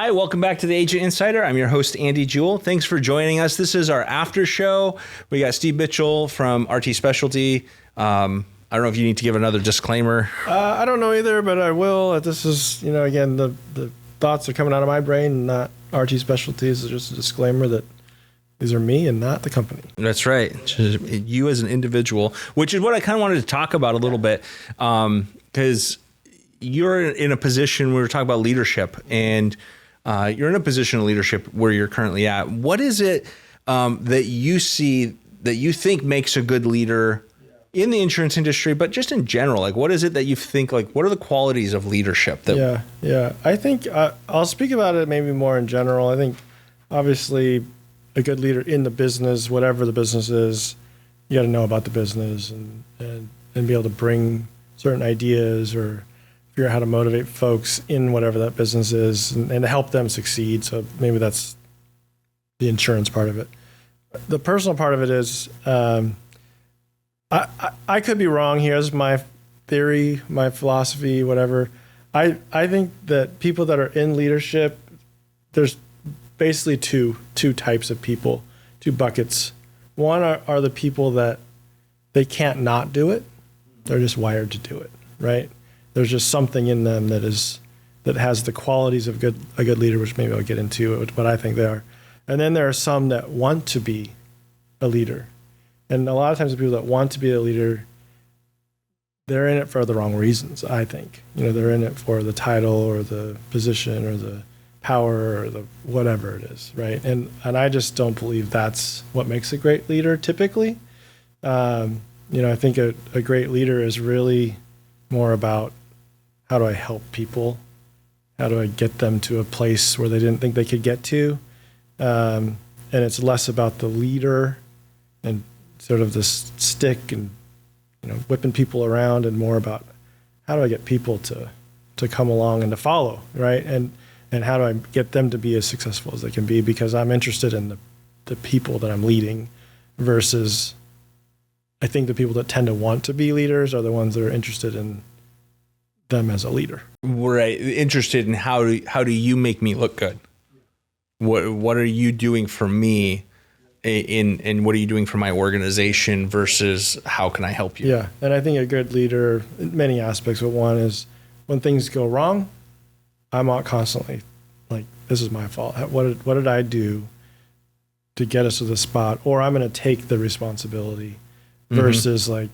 Hi, welcome back to the Agent Insider. I'm your host, Andy Jewell. Thanks for joining us. This is our after show. We got Steve Mitchell from RT Specialty. I don't know if you need to give another disclaimer. I don't know either, but I will. This is, again, the thoughts are coming out of my brain, not RT Specialties. It's just a disclaimer that these are me and not the company. That's right. Just you as an individual, which is what I kind of wanted to talk about a little bit, because you're in a position, we were talking about leadership, and you're in a position of leadership where you're currently at. What is it that you see that you think makes a good leader in the insurance industry, but just in general? Like, what is it that you think, like, what are the qualities of leadership? Yeah. I think I'll speak about it maybe more in general. I think, obviously, a good leader in the business, whatever the business is, you got to know about the business and be able to bring certain ideas or figure out how to motivate folks in whatever that business is and help them succeed. So maybe that's the insurance part of it. The personal part of it is, I could be wrong here. This is my theory, my philosophy, whatever. I think that people that are in leadership, there's basically two types of people, two buckets. One are the people that they can't not do it. They're just wired to do it, right? There's just something in them that has the qualities of a good leader, which maybe I'll get into what I think they are. And then there are some that want to be a leader. And a lot of times the people that want to be a leader, they're in it for the wrong reasons, I think. They're in it for the title or the position or the power or the whatever it is, right? And I just don't believe that's what makes a great leader typically. I think a great leader is really more about how do I help people? How do I get them to a place where they didn't think they could get to? And it's less about the leader and sort of this stick and whipping people around, and more about how do I get people to come along and to follow, right? And how do I get them to be as successful as they can be, because I'm interested in the people that I'm leading, versus I think the people that tend to want to be leaders are the ones that are interested in them as a leader. Right. Interested in how do you make me look good? What are you doing for me? And what are you doing for my organization versus how can I help you? Yeah. And I think a good leader in many aspects, but one is when things go wrong, I'm out constantly like, this is my fault. What did I do to get us to this spot? Or I'm going to take the responsibility versus like,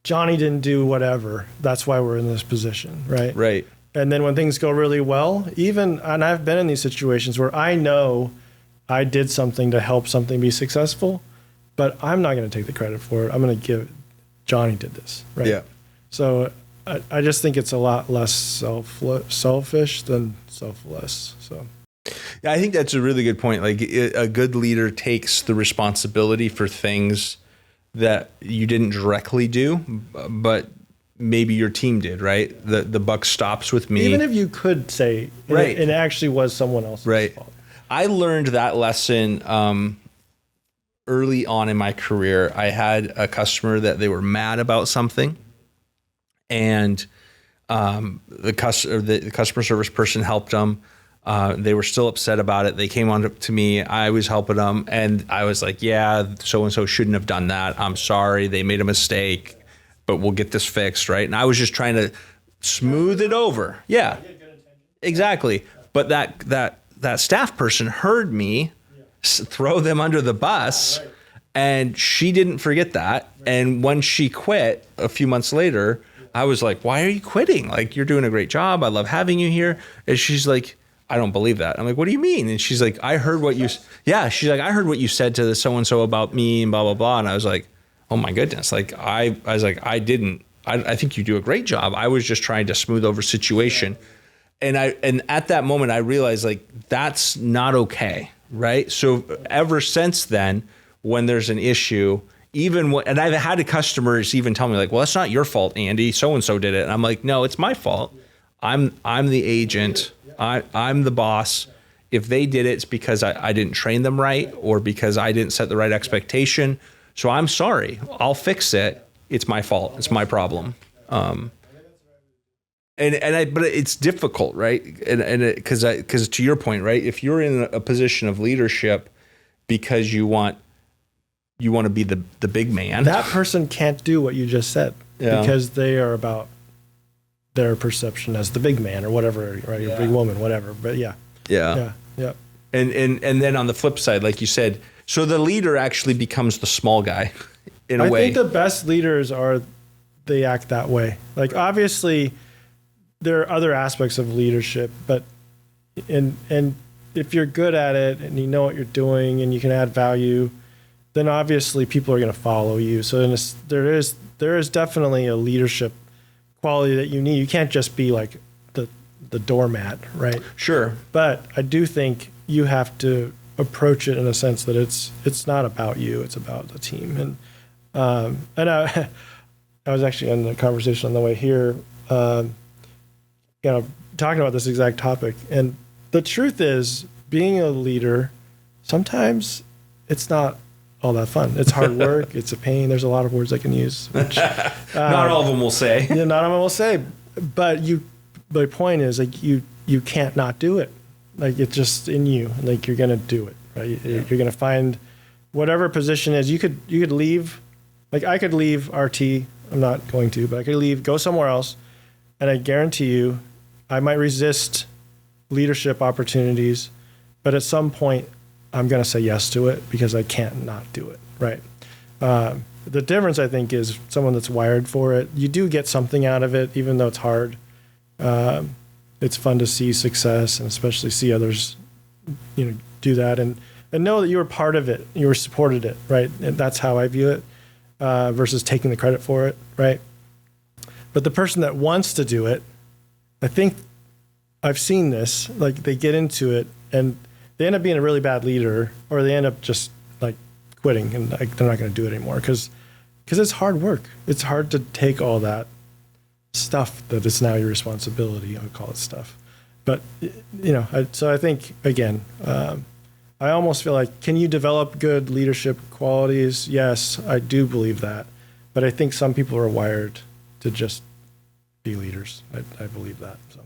Johnny didn't do whatever. That's why we're in this position, right? Right. And then when things go really well, and I've been in these situations where I know I did something to help something be successful, but I'm not going to take the credit for it. I'm going to give Johnny did this, right? Yeah. So I just think it's a lot less selfish than selfless. So yeah, I think that's a really good point. Like, a good leader takes the responsibility for things that you didn't directly do, but maybe your team did, right? The buck stops with me. Even if you could say, right, it actually was someone else's fault. I learned that lesson early on in my career. I had a customer that they were mad about something, and the customer service person helped them. They were still upset about it. They came on to me. I was helping them, and I was like, yeah, so-and-so shouldn't have done that. I'm sorry. They made a mistake, but we'll get this fixed, right? And I was just trying to smooth it over. Yeah, exactly. But that staff person heard me throw them under the bus, and she didn't forget that. And when she quit a few months later, I was like, why are you quitting? Like, you're doing a great job. I love having you here. And she's like, I don't believe that. I'm like, what do you mean? And she's like, I heard what you said to the so-and-so about me and blah, blah, blah. And I was like, oh my goodness. Like, I think you do a great job. I was just trying to smooth over situation. And at that moment I realized, like, that's not okay. Right. So ever since then, when there's an issue, and I've had customers even tell me, like, well, it's not your fault, Andy, so-and-so did it. And I'm like, no, it's my fault. I'm the agent. I'm the boss. If they did it, it's because I didn't train them right, or because I didn't set the right expectation. So I'm sorry. I'll fix it. It's my fault. It's my problem. But it's difficult, right? Because to your point, right? If you're in a position of leadership because you want to be the big man, that person can't do what you just said because they are about their perception as the big man or whatever, right? Or big woman, whatever. But yeah. And then on the flip side, like you said, so the leader actually becomes the small guy in a way. I think the best leaders they act that way. Like obviously there are other aspects of leadership, but and if you're good at it and you know what you're doing and you can add value, then obviously people are going to follow you. So there is definitely a leadership quality that you need. You can't just be like the doormat, right? Sure. But I do think you have to approach it in a sense that it's not about you, it's about the team. And I was actually in the conversation on the way here, talking about this exact topic. And the truth is, being a leader, sometimes it's not all that fun. It's hard work. It's a pain. There's a lot of words I can use. Which, not all of them will say. Yeah, not all of them will say. But the point is, like you can't not do it. Like it's just in you. Like you're gonna do it, right? You're gonna find whatever position is. You could leave. Like I could leave RT. I'm not going to, but I could leave, go somewhere else, and I guarantee you, I might resist leadership opportunities, but at some point, I'm gonna say yes to it because I can't not do it, right? The difference, I think, is someone that's wired for it. You do get something out of it, even though it's hard. It's fun to see success and especially see others, do that and know that you were part of it, you were supported it, right? And that's how I view it, versus taking the credit for it, right? But the person that wants to do it, I think I've seen this, like they get into it and they end up being a really bad leader, or they end up just like quitting and like they're not going to do it anymore because it's hard work. It's hard to take all that stuff that is now your responsibility. I would call it stuff, but so I think again, I almost feel like, can you develop good leadership qualities? Yes, I do believe that, but I think some people are wired to just be leaders. I believe that. So.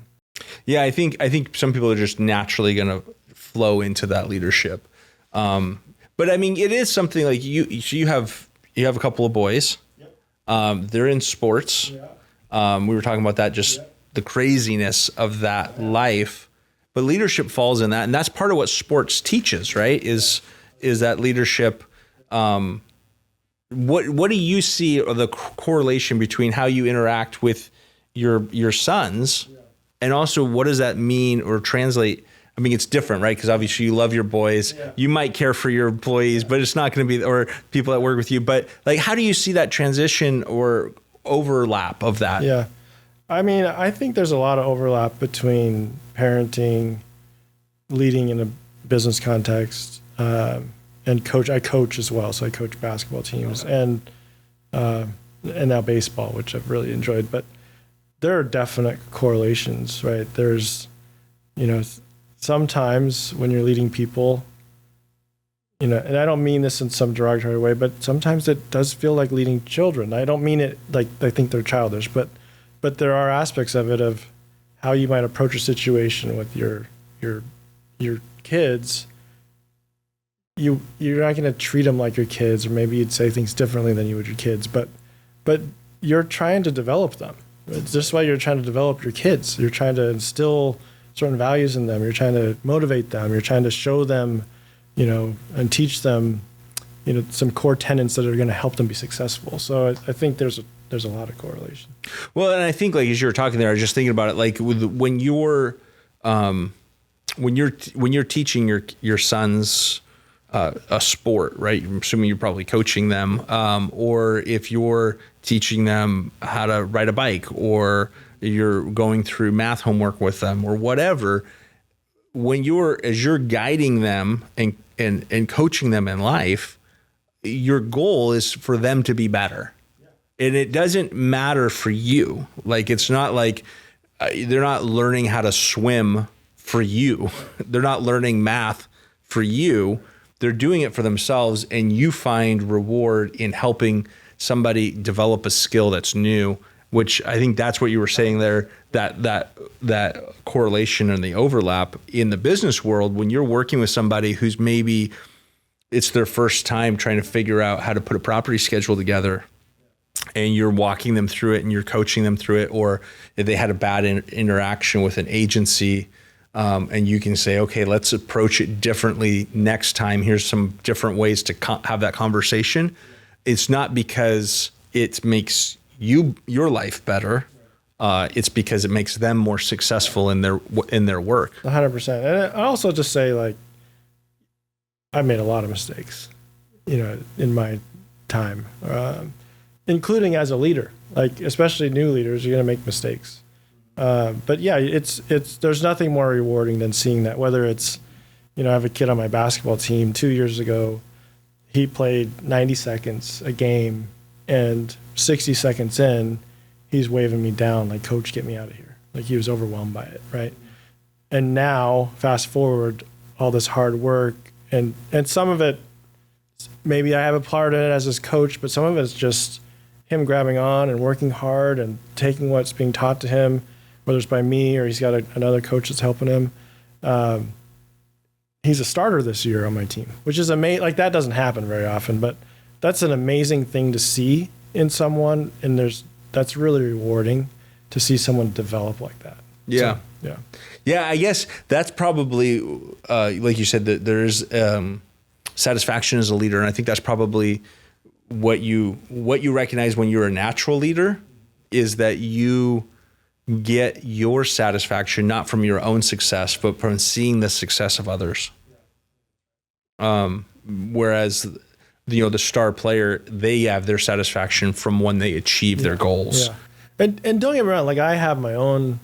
Yeah, I think some people are just naturally going to flow into that leadership. But I mean, it is something like you have a couple of boys. Yep. They're in sports. Yeah. We were talking about that, just the craziness of that life, but leadership falls in that. And that's part of what sports teaches, right? Is that leadership. What do you see or the correlation between how you interact with your sons and also what does that mean or translate? I mean, it's different, right? Because obviously you love your boys. Yeah. You might care for your employees, but it's not going to be, or people that work with you. But like, how do you see that transition or overlap of that? Yeah. I mean, I think there's a lot of overlap between parenting, leading in a business context, and coach. I coach as well. So I coach basketball teams and now baseball, which I've really enjoyed. But there are definite correlations, right? There's, sometimes when you're leading people, and I don't mean this in some derogatory way, but sometimes it does feel like leading children. I don't mean it like I think they're childish, but there are aspects of it of how you might approach a situation with your kids. You're not going to treat them like your kids, or maybe you'd say things differently than you would your kids, but you're trying to develop them. It's just why you're trying to develop your kids. You're trying to instill certain values in them. You're trying to motivate them. You're trying to show them, and teach them, some core tenets that are going to help them be successful. So I think there's a lot of correlation. Well, and I think like as you were talking there, I was just thinking about it, like when you're teaching your sons a sport, right? I'm assuming you're probably coaching them, or if you're teaching them how to ride a bike, or you're going through math homework with them, or whatever. As you're guiding them and coaching them in life, your goal is for them to be better. And it doesn't matter for you. Like, it's not like they're not learning how to swim for you. They're not learning math for you. They're doing it for themselves, and you find reward in helping somebody develop a skill that's new which I think that's what you were saying there, that correlation and the overlap in the business world when you're working with somebody who's maybe it's their first time trying to figure out how to put a property schedule together, and you're walking them through it and you're coaching them through it, or if they had a bad interaction with an agency, and you can say, okay, let's approach it differently next time. Here's some different ways to have that conversation. It's not because it makes your life better. It's because it makes them more successful in their work. 100%. And I also just say, like, I made a lot of mistakes, in my time, including as a leader. Like, especially new leaders, you're going to make mistakes. But yeah, it's there's nothing more rewarding than seeing that. Whether it's, I have a kid on my basketball team 2 years ago. He played 90 seconds a game, and 60 seconds in, he's waving me down like, "Coach, get me out of here." Like, he was overwhelmed by it, right? And now, fast forward, all this hard work, and some of it, maybe I have a part in it as his coach, but some of it's just him grabbing on and working hard and taking what's being taught to him, whether it's by me or he's got another coach that's helping him. He's a starter this year on my team, which is amazing. Like, that doesn't happen very often, but that's an amazing thing to see in someone. And that's really rewarding to see someone develop like that. Yeah. So, yeah. I guess that's probably, like you said, that there's satisfaction as a leader. And I think that's probably what you recognize when you're a natural leader, is that you get your satisfaction not from your own success, but from seeing the success of others. Whereas, the star player, they have their satisfaction from when they achieve their goals. Yeah. And don't get me wrong, like, I have my own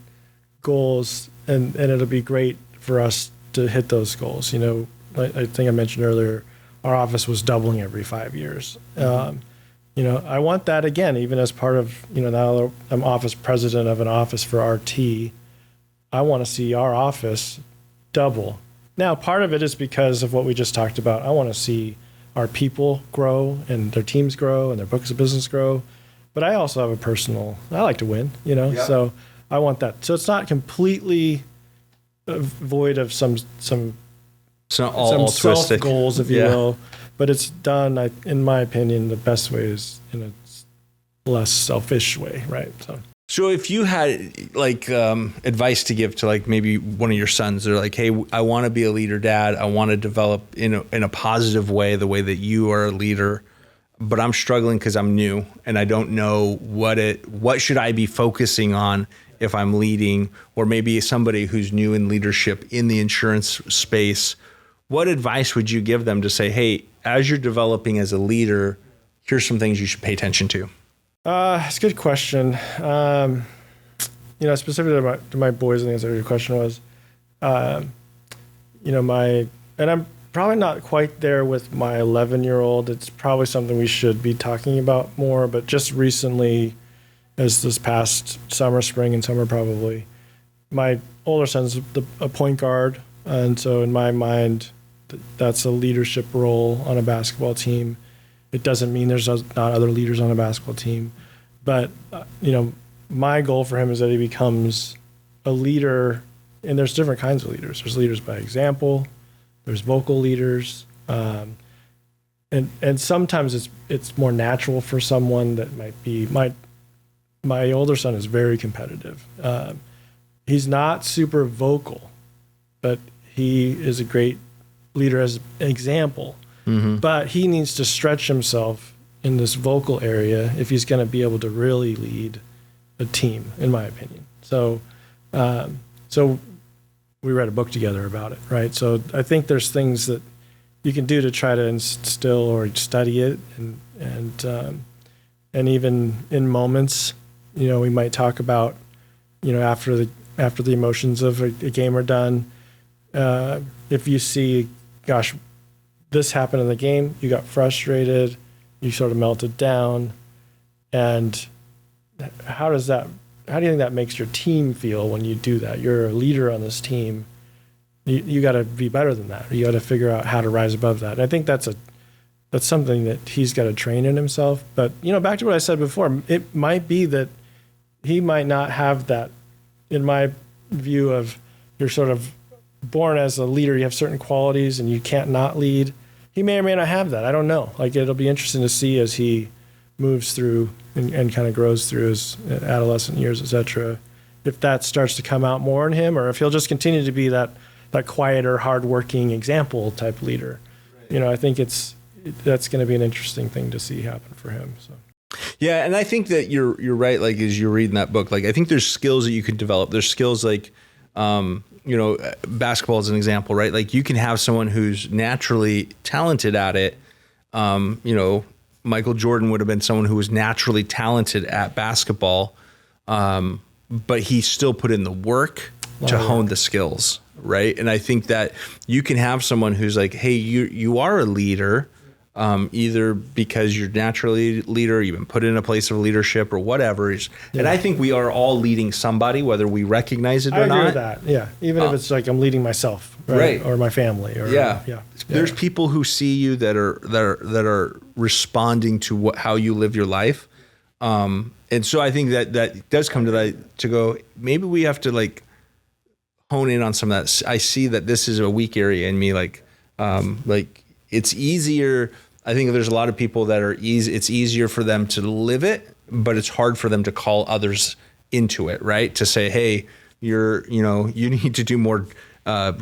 goals, and it'll be great for us to hit those goals. I think I mentioned earlier, our office was doubling every 5 years. I want that again, even as part of, now I'm office president of an office for RT. I want to see our office double. Now, part of it is because of what we just talked about. I want to see our people grow and their teams grow and their books of business grow. But I also have I like to win, so I want that. So it's not completely void of some self goals, if you will. But it's done, in my opinion, the best way is in a less selfish way, right? So if you had advice to give to maybe one of your sons, they're like, "Hey, I want to be a leader, Dad. I want to develop in a positive way, the way that you are a leader, but I'm struggling because I'm new and I don't know what should I be focusing on if I'm leading, or maybe somebody who's new in leadership in the insurance space." What advice would you give them to say, hey, as you're developing as a leader, here's some things you should pay attention to? It's a good question. Specifically to my boys, I think that's what your question was. And I'm probably not quite there with my 11-year-old. It's probably something we should be talking about more, but just recently, as this past spring and summer probably, my older son's a point guard. And so in my mind, that's a leadership role on a basketball team. It doesn't mean there's not other leaders on a basketball team. But, my goal for him is that he becomes a leader. And there's different kinds of leaders. There's leaders by example. There's vocal leaders. And sometimes it's more natural for someone that might be, my older son is very competitive. He's not super vocal, but he is a great leader as an example. Mm-hmm. But he needs to stretch himself in this vocal area if he's going to be able to really lead a team, in my opinion. So we read a book together about it, right? So I think there's things that you can do to try to instill or study it, and even in moments, we might talk about, after the emotions of a game are done. If you see, gosh, this happened in the game, you got frustrated, you sort of melted down, and how do you think that makes your team feel when you do that? You're a leader on this team. You got to be better than that. You got to figure out how to rise above that. And I think that's something that he's got to train in himself. But back to what I said before, it might be that he might not have that. In my view of, you're sort of born as a leader, you have certain qualities and you can't not lead. He may or may not have that. I don't know. Like, it'll be interesting to see as he moves through and kind of grows through his adolescent years, etc. If that starts to come out more in him, or if he'll just continue to be that quieter, hardworking example type leader. Right. I think that's going to be an interesting thing to see happen for him. So. Yeah, and I think that you're right. Like, as you're reading that book, like, I think there's skills that you can develop. There's skills like, basketball is an example, right? Like, you can have someone who's naturally talented at it. Michael Jordan would have been someone who was naturally talented at basketball, but he still put in the work to hone the skills, right? And I think that you can have someone who's like, hey, you are a leader, either because you're naturally a leader, you've been put in a place of leadership or whatever. Yeah. And I think we are all leading somebody, whether we recognize it or not. I agree with that. Yeah. Even if it's like I'm leading myself, right? Or my family. Or, yeah. There's people who see you that are responding to how you live your life. And so I think that does come to that, to go, maybe we have to like hone in on some of that. I see that this is a weak area in me. Like it's easier. I think there's a lot of people that are it's easier for them to live it, but it's hard for them to call others into it, right? To say, hey, you need to do more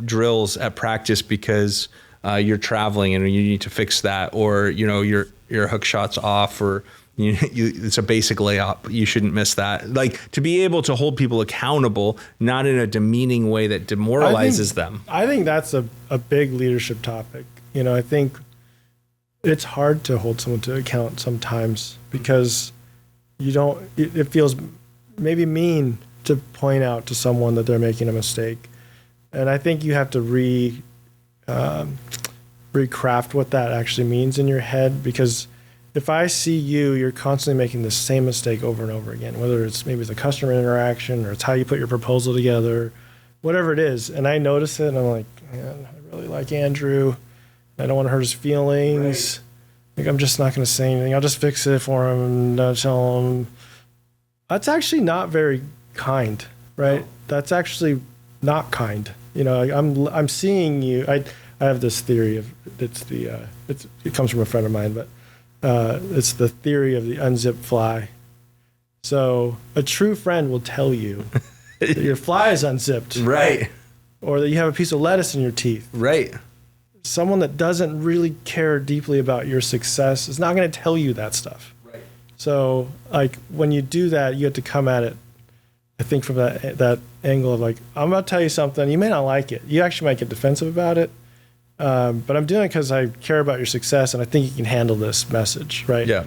drills at practice because you're traveling and you need to fix that, or your hook shot's off, or it's a basic layup, you shouldn't miss that. Like, to be able to hold people accountable, not in a demeaning way that demoralizes them. I think that's a big leadership topic. I think it's hard to hold someone to account sometimes because it feels maybe mean to point out to someone that they're making a mistake. And I think you have to recraft what that actually means in your head, because if I see you're constantly making the same mistake over and over again, whether it's maybe the customer interaction or it's how you put your proposal together, whatever it is, and I notice it and I'm like, man, I really like Andrew. I don't want to hurt his feelings. Right. Like, I'm just not going to say anything. I'll just fix it for him and tell him. That's actually not very kind, right? No. That's actually not kind. I'm seeing you. I have this theory of it comes from a friend of mine, but it's the theory of the unzipped fly. So a true friend will tell you that your fly is unzipped, right? Or that you have a piece of lettuce in your teeth, right? Someone that doesn't really care deeply about your success is not going to tell you that stuff. Right. So, like, when you do that, you have to come at it, I think, from that angle of like, I'm about to tell you something. You may not like it. You actually might get defensive about it. But I'm doing it because I care about your success and I think you can handle this message, right? Yeah.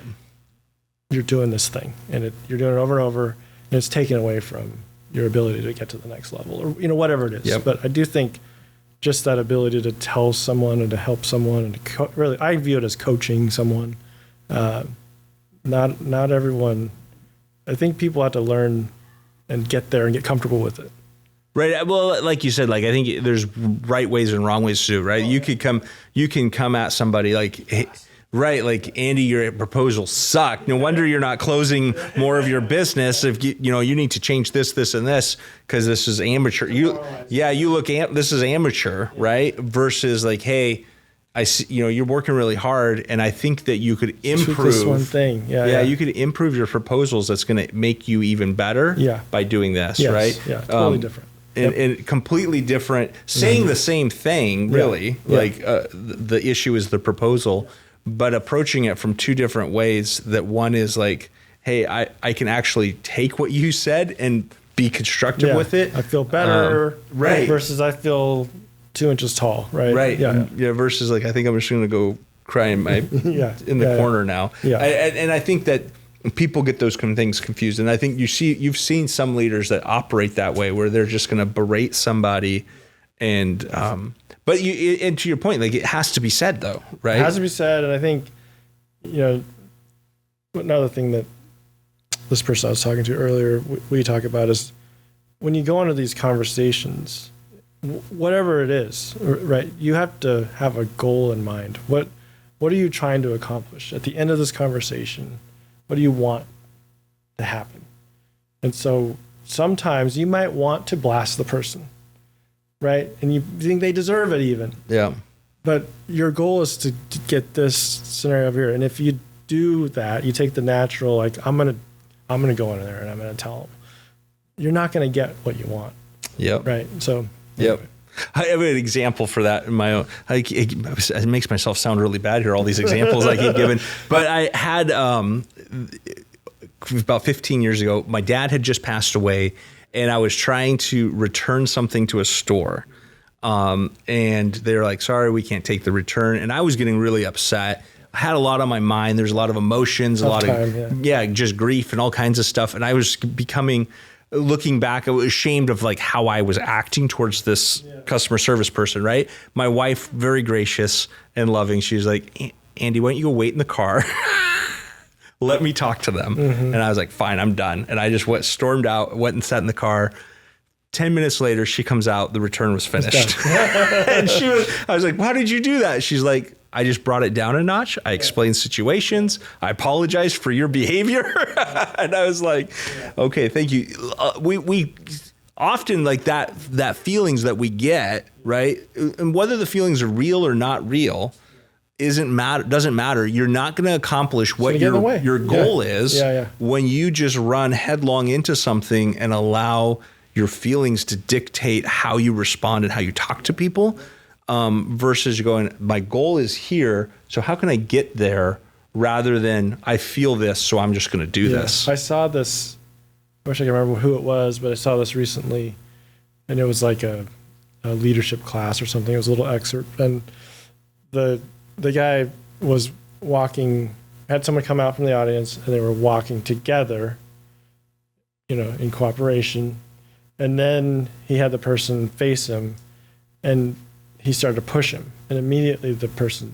You're doing this thing and you're doing it over and over, and it's taken away from your ability to get to the next level, or whatever it is. Yep. But I do think just that ability to tell someone and to help someone and to really, I view it as coaching someone. Not everyone. I think people have to learn and get there and get comfortable with it. Right. Well, like you said, like, I think there's right ways and wrong ways to do it, right? You can come at somebody like, hey, right, like, Andy, your proposal sucked. No wonder you're not closing more of your business. If you need to change this, and this, because this is amateur. This is amateur, right? Versus like, hey, I see, you're working really hard, and I think that you could improve this one thing. Yeah. You could improve your proposals. That's going to make you even better. By doing this, right? Yeah, totally different. And completely different, saying the same thing, really. Yeah. Like, the issue is the proposal, but approaching it from two different ways. That one is like, hey, I can actually take what you said and be constructive with it. I feel better, right? Versus I feel 2 inches tall, right? Right. Yeah. Versus like, I think I'm just going to go cry in my in the corner now. Yeah. And I think that people get those things confused, and I think you've seen some leaders that operate that way, where they're just going to berate somebody, and to your point, like, it has to be said though, right? It has to be said, and I think another thing that this person I was talking to earlier we talk about is when you go into these conversations, whatever it is, right? You have to have a goal in mind. What are you trying to accomplish at the end of this conversation? What do you want to happen? And so sometimes you might want to blast the person, right? And you think they deserve it even. Yeah. But your goal is to get this scenario over here. And if you do that, you take the natural, like, I'm gonna go in there and I'm gonna tell them. You're not gonna get what you want. Yep. Right. So. Yep. Anyway. I have an example for that in my own. It makes myself sound really bad here, all these examples I keep giving. But I had, about 15 years ago, my dad had just passed away, and I was trying to return something to a store. And they're like, sorry, we can't take the return. And I was getting really upset. I had a lot on my mind. There's a lot of emotions, just grief and all kinds of stuff. And I was looking back, I was ashamed of like how I was acting towards this customer service person, right? My wife, very gracious and loving. She was like, Andy, why don't you go wait in the car? Let me talk to them. And I was like, fine, I'm done. And I just stormed out, went and sat in the car. 10 minutes later, she comes out, the return was finished. And I was like, how did you do that? She's like, I just brought it down a notch. I explained situations. I apologized for your behavior. And I was like, okay, thank you. We often like that feelings that we get, right? And whether the feelings are real or not real doesn't matter. You're not going to accomplish what your goal is when you just run headlong into something and allow your feelings to dictate how you respond and how you talk to people. Versus going, my goal is here, so how can I get there, rather than I feel this, so I'm just going to do this. I saw this, I wish I could remember who it was, but I saw this recently, and it was like a leadership class or something. It was a little excerpt, and the guy was walking, had someone come out from the audience, and they were walking together, in cooperation, and then he had the person face him, and he started to push him, and immediately the person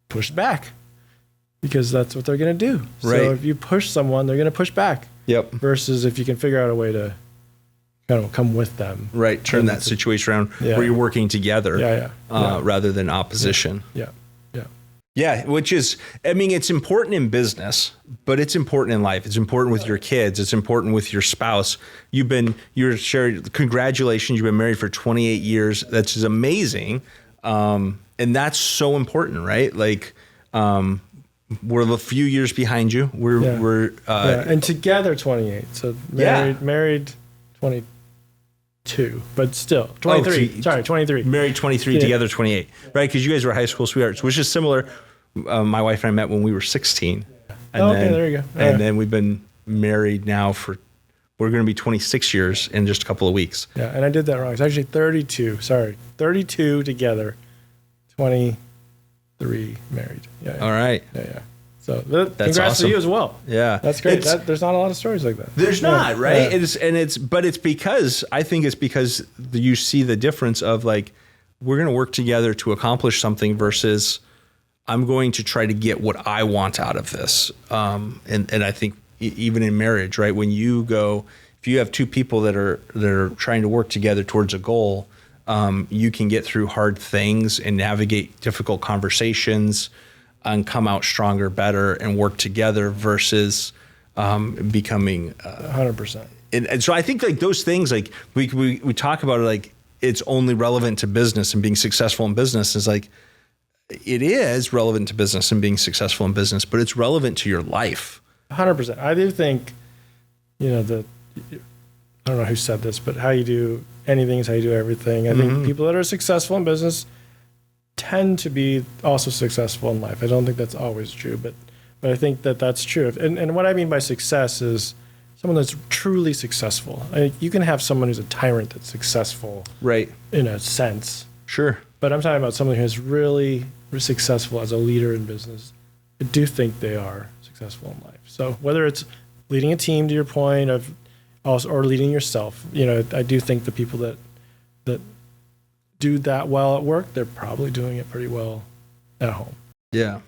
pushed back, because that's what they're going to do. Right. So if you push someone, they're going to push back. Yep. Versus if you can figure out a way to kind of come with them. Right. Turn that situation around where you're working together rather than opposition. Yeah, which is, it's important in business, but it's important in life. It's important with your kids. It's important with your spouse. Congratulations, you've been married for 28 years. That's just amazing. And that's so important, right? Like, we're a few years behind you. And together 28. So married 22, but still 23. 23. Married 23, together 28, right? Because you guys were high school sweethearts, which is similar. My wife and I met when we were 16. And there you go. And then we've been married now we're going to be 26 years in just a couple of weeks. Yeah, and I did that wrong. It's actually 32. Sorry. 32 together, 23 married. Yeah. All right. Yeah. So congrats awesome. to you as well. Yeah. That's great. There's not a lot of stories like that. There's not, right? Yeah. But it's because you see the difference of like, we're going to work together to accomplish something versus I'm going to try to get what I want out of this. And I think even in marriage, right? When you if you have two people that are trying to work together towards a goal, you can get through hard things and navigate difficult conversations and come out stronger, better, and work together versus becoming 100%. And so I think like those things, like we talk about it, like it's only relevant to business and being successful in business is like, it is relevant to business and being successful in business, but it's relevant to your life. 100%. I do think, I don't know who said this, but how you do anything is how you do everything. I think people that are successful in business tend to be also successful in life. I don't think that's always true, but I think that that's true. And what I mean by success is someone that's truly successful. You can have someone who's a tyrant that's successful, right? In a sense. Sure. But I'm talking about someone who's really successful as a leader in business. I do think they are successful in life. So whether it's leading a team, to your point, or leading yourself, I do think the people that do that well at work, they're probably doing it pretty well at home. Yeah.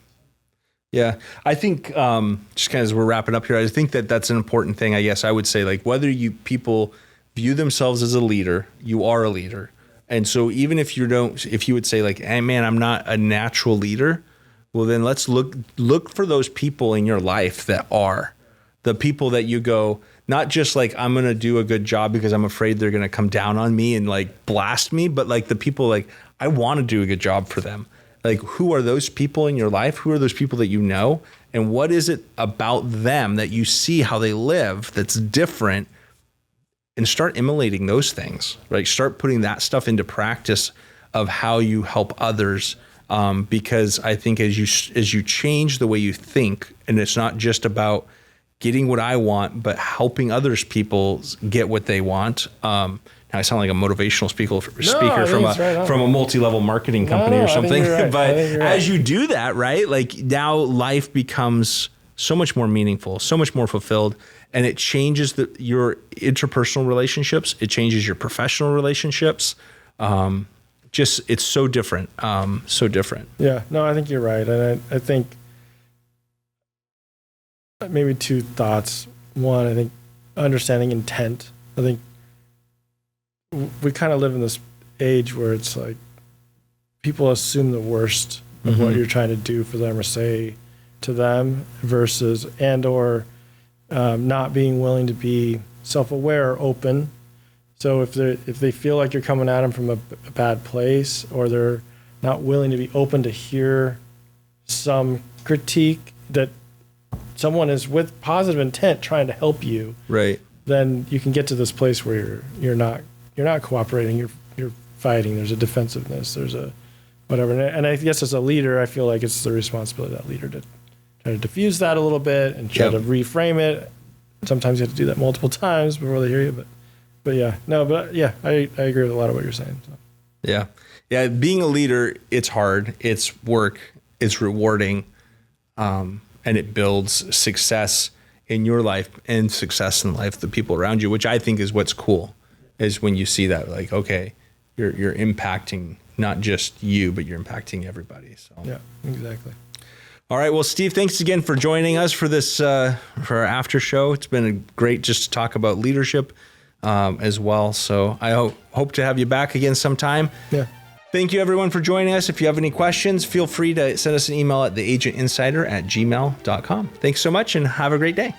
Yeah. I think just kind of as we're wrapping up here, I think that's an important thing. I guess I would say, like, whether people view themselves as a leader, you are a leader. And so even if you would say like, hey man, I'm not a natural leader, well then let's look for those people in your life that are the people that you go, not just like I'm going to do a good job because I'm afraid they're going to come down on me and like blast me, but like the people like I want to do a good job for them. Like, who are those people in your life? Who are those people that you know? And what is it about them that you see how they live that's different? And start emulating those things, right? Start putting that stuff into practice of how you help others. Because I think as you change the way you think, and it's not just about getting what I want, but helping others people get what they want. Now I sound like a motivational speaker from a multi-level marketing company or something. Right. But as you do that, right, like now life becomes so much more meaningful, so much more fulfilled, and it changes your interpersonal relationships. It changes your professional relationships. It's so different. So different. Yeah, no, I think you're right. And I think maybe two thoughts. One, I think understanding intent. I think we kind of live in this age where it's like people assume the worst of what you're trying to do for them or say to them versus or not being willing to be self-aware or open. So if they feel like you're coming at them from a bad place, or they're not willing to be open to hear some critique that someone is with positive intent trying to help you, right? Then you can get to this place where you're not cooperating, you're fighting. There's a defensiveness. There's a whatever. And I guess as a leader, I feel like it's the responsibility of that leader to try to diffuse that a little bit and try to reframe it. Sometimes you have to do that multiple times before they hear you, but yeah, no, but yeah, I agree with a lot of what you're saying. So. Yeah. Being a leader, it's hard. It's work. It's rewarding, and it builds success in your life and success in life of the people around you, which I think is what's cool. Is when you see that, like, okay, you're impacting not just you, but you're impacting everybody. So yeah, exactly. All right. Well, Steve, thanks again for joining us for this for our after show. It's been great just to talk about leadership as well. So I hope to have you back again sometime. Yeah. Thank you, everyone, for joining us. If you have any questions, feel free to send us an email at theagentinsider@gmail.com. Thanks so much, and have a great day.